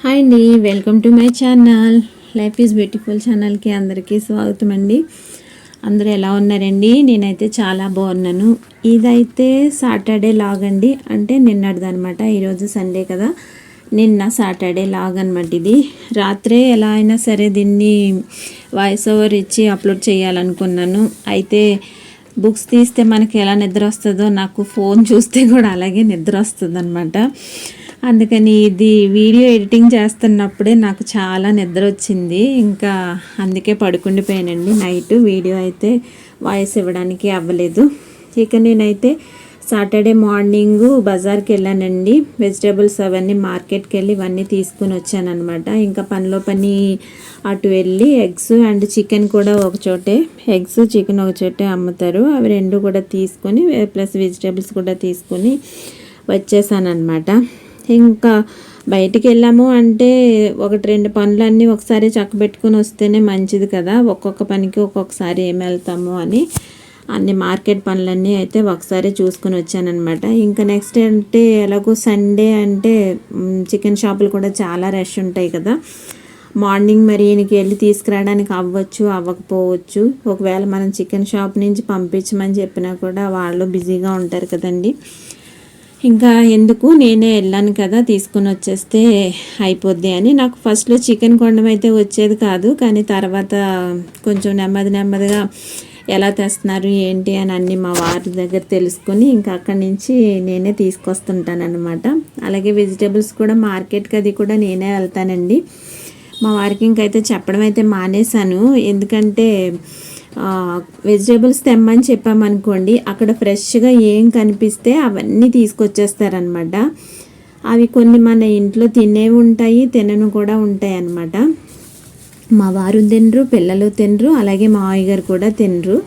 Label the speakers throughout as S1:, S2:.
S1: Hi అండి, welcome to my channel. Life is beautiful ఛానల్కి అందరికీ స్వాగతం అండి. అందరూ ఎలా ఉన్నారండి? నేనైతే చాలా బాగున్నాను. ఇదైతే సాటర్డే లాగ్ అండి, అంటే నిన్నటిది అనమాట. ఈరోజు సండే కదా, నిన్న సాటర్డే లాగ్ అనమాట. ఇది రాత్రే ఎలా అయినా సరే దీన్ని వాయిస్ ఓవర్ ఇచ్చి అప్లోడ్ చేయాలనుకున్నాను. అయితే బుక్స్ తీస్తే మనకి ఎలా నిద్ర వస్తుందో, నాకు ఫోన్ చూస్తే కూడా అలాగే నిద్ర వస్తుంది అనమాట. అందుకని ఇది వీడియో ఎడిటింగ్ చేస్తున్నప్పుడే నాకు చాలా నిద్ర వచ్చింది. ఇంకా అందుకే పడుకుండిపోయానండి నైట్. వీడియో అయితే వాయిస్ ఇవ్వడానికి అవ్వలేదు. ఇక నేనైతే సాటర్డే మార్నింగు బజార్కి వెళ్ళానండి. వెజిటేబుల్స్ అవన్నీ మార్కెట్కి వెళ్ళి ఇవన్నీ తీసుకుని వచ్చానమాట. ఇంకా పనిలో పని అటు వెళ్ళి ఎగ్స్ అండ్ చికెన్ కూడా ఒక చోటే, ఎగ్స్ చికెన్ ఒక చోటే అమ్ముతారు. అవి రెండు కూడా తీసుకొని ప్లస్ వెజిటేబుల్స్ కూడా తీసుకొని వచ్చేసానమాట. ఇంకా బయటికి వెళ్ళాము అంటే ఒకటి రెండు పనులన్నీ ఒకసారి చక్కబెట్టుకుని వస్తేనే మంచిది కదా. ఒక్కొక్క పనికి ఒక్కొక్కసారి ఏమి వెళ్తాము అని అన్ని మార్కెట్ పనులన్నీ అయితే ఒకసారి చూసుకుని వచ్చానమాట. ఇంకా నెక్స్ట్ అంటే ఎలాగో సండే అంటే చికెన్ షాపులు కూడా చాలా రష్ ఉంటాయి కదా. మార్నింగ్ మరి ఈయనకి వెళ్ళి తీసుకురావడానికి అవ్వచ్చు అవ్వకపోవచ్చు. ఒకవేళ మనం చికెన్ షాప్ నుంచి పంపించమని చెప్పినా కూడా వాళ్ళు బిజీగా ఉంటారు కదండి. ఇంకా ఎందుకు, నేనే వెళ్ళాను కదా, తీసుకుని వచ్చేస్తే అయిపోద్ది అని. నాకు ఫస్ట్లో చికెన్ కొనడం అయితే వచ్చేది కాదు, కానీ తర్వాత కొంచెం నెమ్మదిగా ఎలా తెస్తున్నారు ఏంటి అని అన్నీ మా వారి దగ్గర తెలుసుకొని ఇంకా అక్కడి నుంచి నేనే తీసుకొస్తుంటాను అనమాట. అలాగే వెజిటేబుల్స్ కూడా మార్కెట్కి అది కూడా నేనే వెళ్తానండి. మా వారికి ఇంకైతే చెప్పడం అయితే మానేశాను. ఎందుకంటే వెజిటేబుల్స్ తెమ్మని చెప్పామనుకోండి, అక్కడ ఫ్రెష్గా ఏం కనిపిస్తే అవన్నీ తీసుకొచ్చేస్తారనమాట. అవి కొన్ని మన ఇంట్లో తినేవి ఉంటాయి, తినను కూడా ఉంటాయి అన్నమాట. మా వారు తినరు, పిల్లలు తినరు, అలాగే మా మావయ్య గారు కూడా తినరు.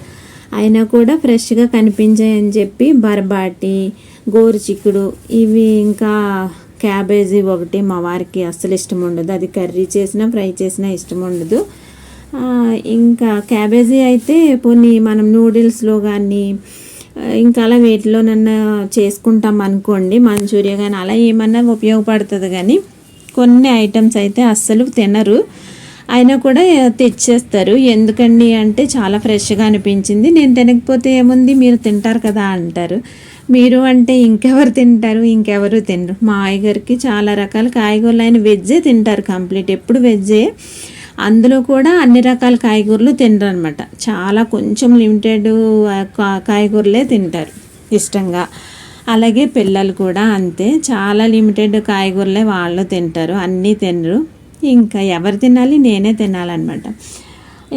S1: అయినా కూడా ఫ్రెష్గా కనిపించాయని చెప్పి బరబాటి, గోరుచిక్కుడు, ఇవి ఇంకా క్యాబేజీ ఒకటి మా వారికి అస్సలు ఇష్టం ఉండదు. అది కర్రీ చేసినా ఫ్రై చేసినా ఇష్టం ఉండదు. ఇంకా క్యాబేజీ అయితే పోనీ మనం నూడిల్స్లో కానీ ఇంకా అలా వేటిలోనన్నా చేసుకుంటాం అనుకోండి, మంచూరియా కానీ అలా ఏమన్నా ఉపయోగపడుతుంది. కానీ కొన్ని ఐటమ్స్ అయితే అస్సలు తినరు. అయినా కూడా తెచ్చేస్తారు. ఎందుకండి అంటే చాలా ఫ్రెష్గా అనిపించింది, నేను తినకపోతే ఏముంది, మీరు తింటారు కదా అంటారు. మీరు అంటే ఇంకెవరు తింటారు? ఇంకెవరు తినరు. మా గారికి చాలా రకాల కాయగూరలు, ఆయన వెజ్జే తింటారు కంప్లీట్, ఎప్పుడు వెజ్జే. అందులో కూడా అన్ని రకాల కాయగూరలు తినరు అనమాట. చాలా కొంచెం లిమిటెడ్ కాయగూరలే తింటారు ఇష్టంగా. అలాగే పిల్లలు కూడా అంతే, చాలా లిమిటెడ్ కాయగూరలే వాళ్ళు తింటారు, అన్నీ తినరు. ఇంకా ఎవరు తినాలి? నేనే తినాలన్నమాట.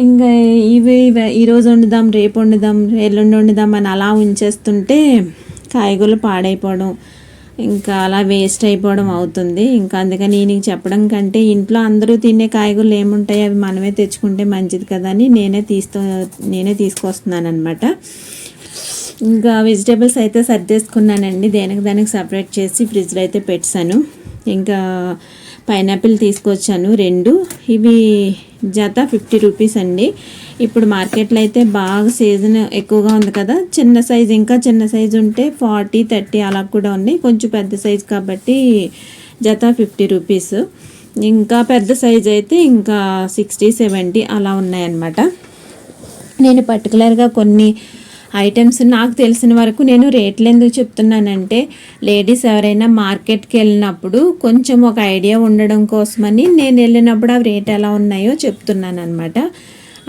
S1: ఇంకా ఇవి ఈరోజు వండుదాం, రేపు వండుదాం, ఎల్లుండి వండుదాం అని అలా ఉంచేస్తుంటే కాయగూరలు పాడైపోవడం, ఇంకా అలా వేస్ట్ అయిపోవడం అవుతుంది. ఇంకా అందుకని ఈయనకి చెప్పడం కంటే ఇంట్లో అందరూ తినే కాయగూరలు ఏముంటాయి, అవి మనమే తెచ్చుకుంటే మంచిది కదా అని నేనే తీసుకొస్తున్నాను అనమాట. ఇంకా వెజిటేబుల్స్ అయితే సర్దేసుకున్నానండి, దానికి సపరేట్ చేసి ఫ్రిడ్జ్లో అయితే పెట్టాను. ఇంకా పైనాపిల్ తీసుకొచ్చాను 2, ఇవి జత 50 రూపీస్ అండి. ఇప్పుడు మార్కెట్లో అయితే బాగా సీజన్ ఎక్కువగా ఉంది కదా, చిన్న సైజు, ఇంకా చిన్న సైజు ఉంటే 40, 30 అలా కూడా ఉన్నాయి. కొంచెం పెద్ద సైజు కాబట్టి జత 50 రూపీస్. ఇంకా పెద్ద సైజు అయితే ఇంకా 60, 70 అలా ఉన్నాయన్నమాట. నేను పర్టికులర్గా కొన్ని ఐటమ్స్ నాకు తెలిసిన వరకు నేను రేట్లు ఎందుకు చెప్తున్నానంటే, లేడీస్ ఎవరైనా మార్కెట్కి వెళ్ళినప్పుడు కొంచెం ఒక ఐడియా ఉండడం కోసమని నేను వెళ్ళినప్పుడు అవి రేట్ ఎలా ఉన్నాయో చెప్తున్నాను అనమాట.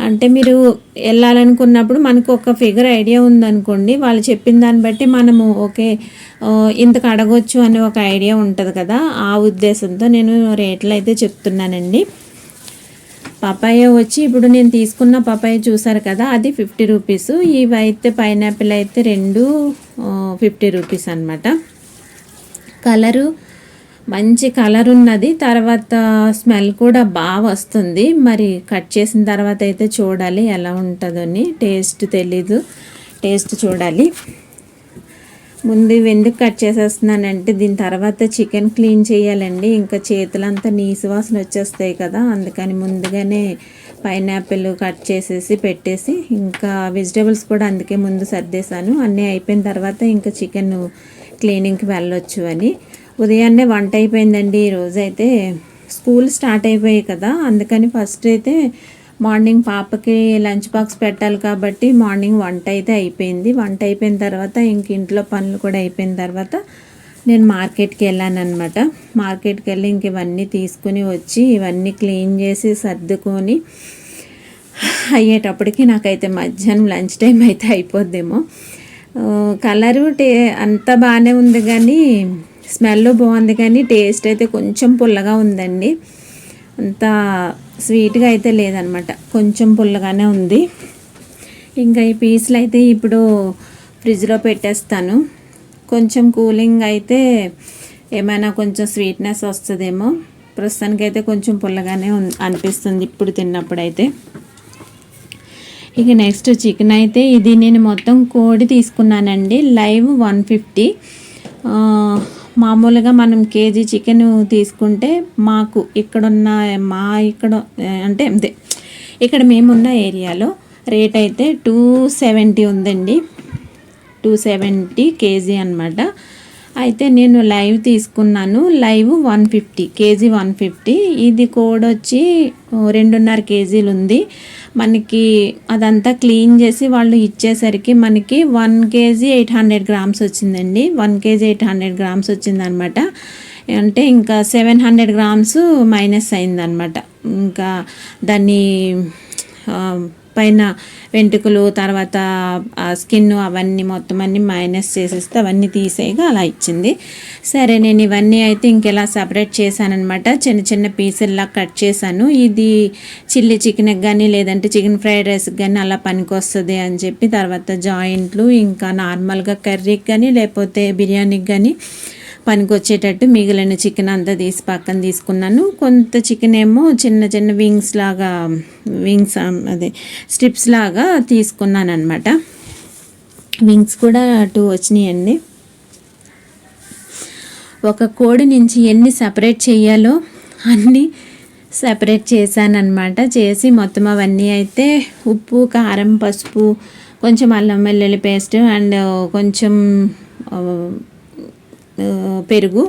S1: అంటే మీరు వెళ్ళాలనుకున్నప్పుడు మనకు ఒక ఫిగర్ ఐడియా ఉందనుకోండి, వాళ్ళు చెప్పిన దాన్ని బట్టి మనము ఓకే ఇంతకు అడగొచ్చు అనే ఒక ఐడియా ఉంటుంది కదా, ఆ ఉద్దేశంతో నేను రేట్లు అయితే చెప్తున్నానండి. పపాయ వచ్చి ఇప్పుడు నేను తీసుకున్న పపాయ చూసారు కదా, అది 50 రూపీస్. ఇవి అయితే పైనాపిల్ అయితే 2 50 రూపీస్ అనమాట. కలరు మంచి కలర్ ఉన్నది, తర్వాత స్మెల్ కూడా బాగా వస్తుంది. మరి కట్ చేసిన తర్వాత అయితే చూడాలి ఎలా ఉంటుందో అని. టేస్ట్ తెలీదు, టేస్ట్ చూడాలి. ముందు ఎందుకు కట్ చేసేస్తున్నానంటే దీని తర్వాత చికెన్ క్లీన్ చేయాలండి. ఇంకా చేతులంతా నీసు వాసన వచ్చేస్తాయి కదా, అందుకని ముందుగానే పైనాపిల్ కట్ చేసేసి పెట్టేసి ఇంకా వెజిటేబుల్స్ కూడా అందుకే ముందు సర్దేశాను. అన్నీ అయిపోయిన తర్వాత ఇంకా చికెన్ క్లీనింగ్కి వెళ్ళొచ్చు అని. ఉదయాన్నే వంట అయిపోయిందండి. ఈరోజైతే స్కూల్ స్టార్ట్ అయిపోయాయి కదా, అందుకని ఫస్ట్ అయితే మార్నింగ్ పాపకి లంచ్ బాక్స్ పెట్టాలి కాబట్టి మార్నింగ్ వంట అయితే అయిపోయింది. వంట అయిపోయిన తర్వాత ఇంక ఇంట్లో పనులు కూడా అయిపోయిన తర్వాత నేను మార్కెట్కి వెళ్ళాను అనమాట. మార్కెట్కి వెళ్ళి ఇంక ఇవన్నీ తీసుకుని వచ్చి ఇవన్నీ క్లీన్ చేసి సర్దుకొని అయ్యేటప్పటికి నాకైతే మధ్యాహ్నం లంచ్ టైం అయితే అయిపోద్దేమో. కలరు అంతా బాగానే ఉంది కానీ స్మెల్ బాగుంది, కానీ టేస్ట్ అయితే కొంచెం పుల్లగా ఉందండి. అంత స్వీట్గా అయితే లేదనమాట, కొంచెం పుల్లగానే ఉంది. ఇంకా ఈ పీసులు అయితే ఇప్పుడు ఫ్రిడ్జ్లో పెట్టేస్తాను. కొంచెం కూలింగ్ అయితే ఏమైనా కొంచెం స్వీట్నెస్ వస్తుందేమో. ప్రస్తుతానికైతే కొంచెం పుల్లగానే అనిపిస్తుంది ఇప్పుడు తిన్నప్పుడైతే. ఇక నెక్స్ట్ చికెన్ అయితే ఇది నేను మొత్తం కోడి తీసుకున్నానండి. లైవ్ 150. మామూలుగా మనం కేజీ చికెన్ తీసుకుంటే మాకు ఇక్కడ అంటే అంతే ఇక్కడ మేమున్న ఏరియాలో రేట్ అయితే 270 ఉందండి. 270 కేజీ అనమాట. అయితే నేను లైవ్ తీసుకున్నాను. Live 150 KG 150. ఇది కోడ్ వచ్చి 2.5 కేజీలు ఉంది. మనకి అదంతా క్లీన్ చేసి వాళ్ళు ఇచ్చేసరికి మనకి 1 కేజీ 800 గ్రామ్స్ వచ్చిందండి. 1 కేజీ 800 గ్రామ్స్ వచ్చిందనమాట. అంటే ఇంకా 700 గ్రామ్స్ మైనస్ అయిందనమాట. ఇంకా దాన్ని పైన వెంట్రుకలు తర్వాత స్కిన్ అవన్నీ మొత్తం అన్నీ మైనస్ చేసేస్తే అవన్నీ తీసేయగా అలా ఇచ్చింది. సరే నేను ఇవన్నీ అయితే ఇంకెలా సపరేట్ చేశానమాట. చిన్న చిన్న పీసుల్లా కట్ చేశాను. ఇది చిల్లీ చికెన్కి కానీ లేదంటే చికెన్ ఫ్రైడ్ రైస్కి కానీ అలా పనికి వస్తుంది అని చెప్పి తర్వాత జాయింట్లు ఇంకా నార్మల్గా కర్రీకి కానీ లేకపోతే బిర్యానీకి కానీ పనికి వచ్చేటట్టు మిగిలిన చికెన్ అంతా తీసి పక్కన తీసుకున్నాను. కొంత చికెన్ ఏమో చిన్న చిన్న వింగ్స్ అదే స్ట్రిప్స్ లాగా తీసుకున్నాను అనమాట. వింగ్స్ కూడా 2 వచ్చినాయండి. ఒక కోడి నుంచి ఎన్ని సపరేట్ చేయాలో అన్నీ సపరేట్ చేశానమాట. చేసి మొత్తం అవన్నీ అయితే ఉప్పు కారం పసుపు కొంచెం అల్లం వెల్లుల్లి పేస్ట్ అండ్ కొంచెం పెరుగు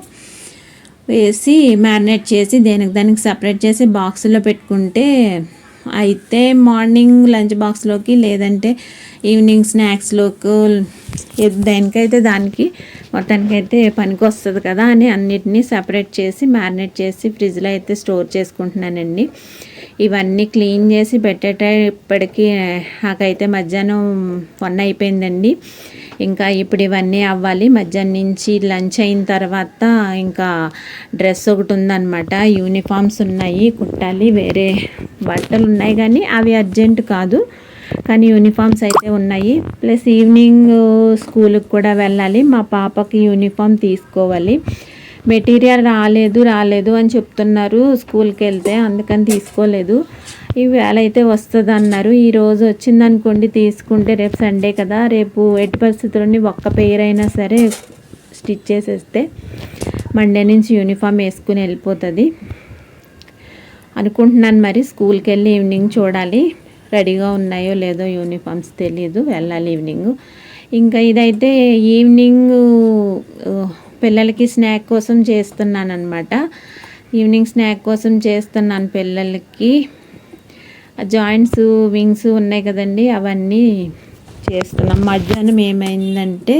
S1: వేసి మ్యారినేట్ చేసి దానికి సపరేట్ చేసి బాక్స్లో పెట్టుకుంటే అయితే మార్నింగ్ లంచ్ బాక్స్లోకి లేదంటే ఈవినింగ్ స్నాక్స్లోకి దేనికైతే దానికి మొత్తానికైతే పనికి వస్తుంది కదా అని అన్నిటినీ సపరేట్ చేసి మ్యారినేట్ చేసి ఫ్రిడ్జ్లో అయితే స్టోర్ చేసుకుంటున్నానండి. ఇవన్నీ క్లీన్ చేసి పెట్టేటప్పటికి నాకైతే మధ్యాహ్నం 1 అయిపోయిందండి. ఇంకా ఇప్పుడు ఇవన్నీ అవ్వాలి. మధ్యాహ్నం నుంచి లంచ్ అయిన తర్వాత ఇంకా డ్రెస్ ఒకటి ఉందన్నమాట. యూనిఫామ్స్ ఉన్నాయి కుట్టాలి. వేరే బట్టలు ఉన్నాయి కానీ అవి అర్జెంట్ కాదు, కానీ యూనిఫామ్స్ అయితే ఉన్నాయి. ప్లస్ ఈవినింగ్ స్కూల్కి కూడా వెళ్ళాలి. మా పాపకి యూనిఫామ్ తీసుకోవాలి. మెటీరియల్ రాలేదు అని చెప్తున్నారు స్కూల్కి వెళ్తే, అందుకని తీసుకోలేదు. ఈవేళ అయితే వస్తుంది అన్నారు. ఈరోజు వచ్చిందనుకోండి తీసుకుంటే రేపు సండే కదా, రేపు ఎట్టి పరిస్థితుల్లోని ఒక్క పెయిర్ అయినా సరే స్టిచ్ చేసేస్తే మండే నుంచి యూనిఫామ్ వేసుకుని వెళ్ళిపోతుంది అనుకుంటున్నాను. మరి స్కూల్కి వెళ్ళి ఈవినింగ్ చూడాలి రెడీగా ఉన్నాయో లేదో యూనిఫామ్స్ తెలియదు, వెళ్ళాలి ఈవినింగ్. ఇంకా ఇదైతే ఈవినింగ్ పిల్లలకి స్నాక్ కోసం చేస్తున్నాను అనమాట. ఈవినింగ్ స్నాక్ కోసం చేస్తున్నాను పిల్లలకి. జాయింట్స్ వింగ్స్ ఉన్నాయి కదండి, అవన్నీ చేస్తున్నాం. మధ్యాహ్నం ఏమైందంటే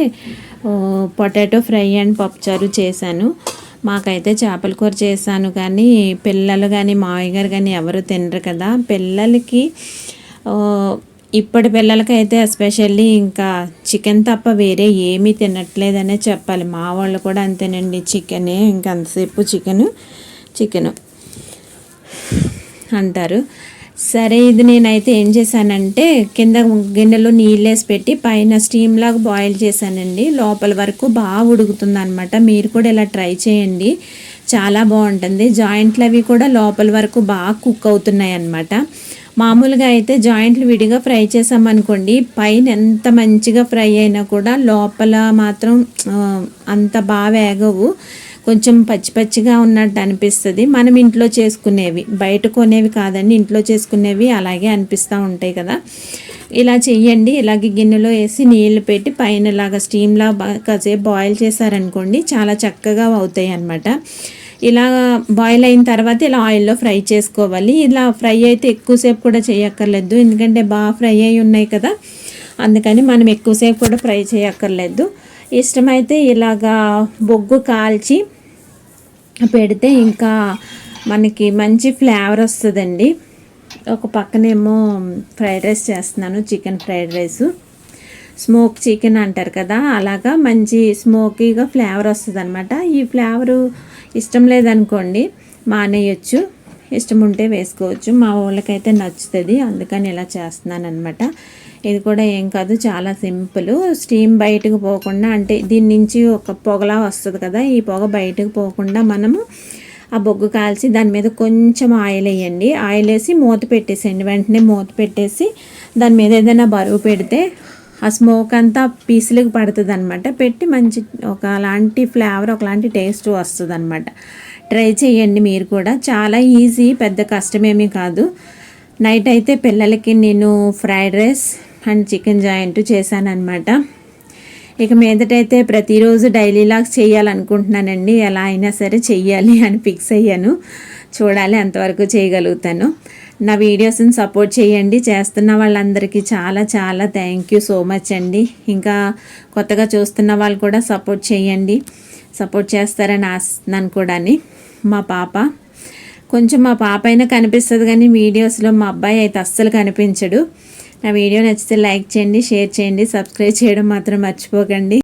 S1: పొటాటో ఫ్రై అండ్ పప్పుచారు చేశాను. మాకైతే చేపల కూర చేశాను, కానీ పిల్లలు కానీ మావయ్య గారు కానీ ఎవరు తినరు కదా. పిల్లలకి ఇప్పటి పిల్లలకైతే ఎస్పెషల్లీ ఇంకా చికెన్ తప్ప వేరే ఏమీ తినట్లేదనే చెప్పాలి. మా వాళ్ళు కూడా అంతేనండి, చికెనే ఇంకా అంతసేపు చికెను అంటారు. సరే ఇది నేనైతే ఏం చేశానంటే కింద గిన్నెలో నీళ్ళు వేసి పెట్టి పైన స్టీమ్ లాగా బాయిల్ చేశానండి. లోపల వరకు బాగా ఉడుకుతుంది అనమాట. మీరు కూడా ఇలా ట్రై చేయండి, చాలా బాగుంటుంది. జాయింట్లు అవి కూడా లోపల వరకు బాగా కుక్ అవుతున్నాయి అన్నమాట. మామూలుగా అయితే జాయింట్లు విడిగా ఫ్రై చేసామనుకోండి పైన ఎంత మంచిగా ఫ్రై అయినా కూడా లోపల మాత్రం అంత బాగా వేగవు, కొంచెం పచ్చి పచ్చిగా ఉన్నట్టు అనిపిస్తుంది. మనం ఇంట్లో చేసుకునేవి, బయట కొనేవి కాదండి, ఇంట్లో చేసుకునేవి అలాగే అనిపిస్తూ ఉంటాయి కదా. ఇలా చెయ్యండి. ఇలాగే గిన్నెలో వేసి నీళ్ళు పెట్టి పైన ఇలాగా స్టీమ్లా కాసేపు బాయిల్ చేశారనుకోండి చాలా చక్కగా అవుతాయి అన్నమాట. ఇలా బాయిల్ అయిన తర్వాత ఇలా ఆయిల్లో ఫ్రై చేసుకోవాలి. ఇలా ఫ్రై అయితే ఎక్కువసేపు కూడా చేయక్కర్లేదు, ఎందుకంటే బాగా ఫ్రై అయి ఉన్నాయి కదా, అందుకని మనం ఎక్కువసేపు కూడా ఫ్రై చేయక్కర్లేదు. ఇష్టమైతే ఇలాగా బొగ్గు కాల్చి పెడితే ఇంకా మనకి మంచి ఫ్లేవర్ వస్తుందండి. ఒక పక్కనేమో ఫ్రైడ్ రైస్ చేస్తున్నాను, chicken fried rice, smoke chicken అంటారు కదా, అలాగా మంచి స్మోకీగా ఫ్లేవర్ వస్తుంది అనమాట. ఈ ఫ్లేవరు ఇష్టం లేదనుకోండి మానేయచ్చు, ఇష్టం ఉంటే వేసుకోవచ్చు. మా వాళ్ళకైతే నచ్చుతుంది, అందుకని ఇలా చేస్తున్నాను అనమాట. ఇది కూడా ఏం కాదు, చాలా సింపుల్. స్టీమ్ బయటకు పోకుండా, అంటే దీని నుంచి ఒక పొగలా వస్తుంది కదా, ఈ పొగ బయటకు పోకుండా మనము ఆ బొగ్గు కాల్చి దాని మీద కొంచెం ఆయిల్ వేయండి. ఆయిల్ వేసి మూత పెట్టేసేయండి. వెంటనే మూత పెట్టేసి దాని మీద ఏదైనా బరువు పెడితే ఆ స్మోక్ అంతా పీసులకు పడుతుంది అనమాట. పెట్టి మంచి ఒకలాంటి ఫ్లేవర్, ఒకలాంటి టేస్ట్ వస్తుంది అనమాట. ట్రై చేయండి మీరు కూడా, చాలా ఈజీ, పెద్ద కష్టమేమీ కాదు. నైట్ అయితే పిల్లలకి నేను fried rice and chicken joint చేశానమాట. ఇక మీదటైతే ప్రతిరోజు డైలీ లాగ్స్ చేయాలనుకుంటున్నానండి. ఎలా అయినా సరే చెయ్యాలి అని ఫిక్స్ అయ్యాను. చూడాలి ఎంతవరకు చేయగలుగుతాను. నా వీడియోస్ని సపోర్ట్ చేయండి. చేస్తున్న వాళ్ళందరికీ చాలా చాలా థ్యాంక్ యూ సో మచ్ అండి. ఇంకా కొత్తగా చూస్తున్న వాళ్ళు కూడా సపోర్ట్ చేయండి, సపోర్ట్ చేస్తారని ఆశిస్తున్నాను కూడా. మా పాప అయినా కనిపిస్తుంది, కానీ వీడియోస్లో మా అబ్బాయి అయితే అస్సలు కనిపించడు. నా వీడియో నచ్చితే లైక్ చేయండి, షేర్ చేయండి, సబ్స్క్రైబ్ చేయడం మాత్రం మర్చిపోకండి.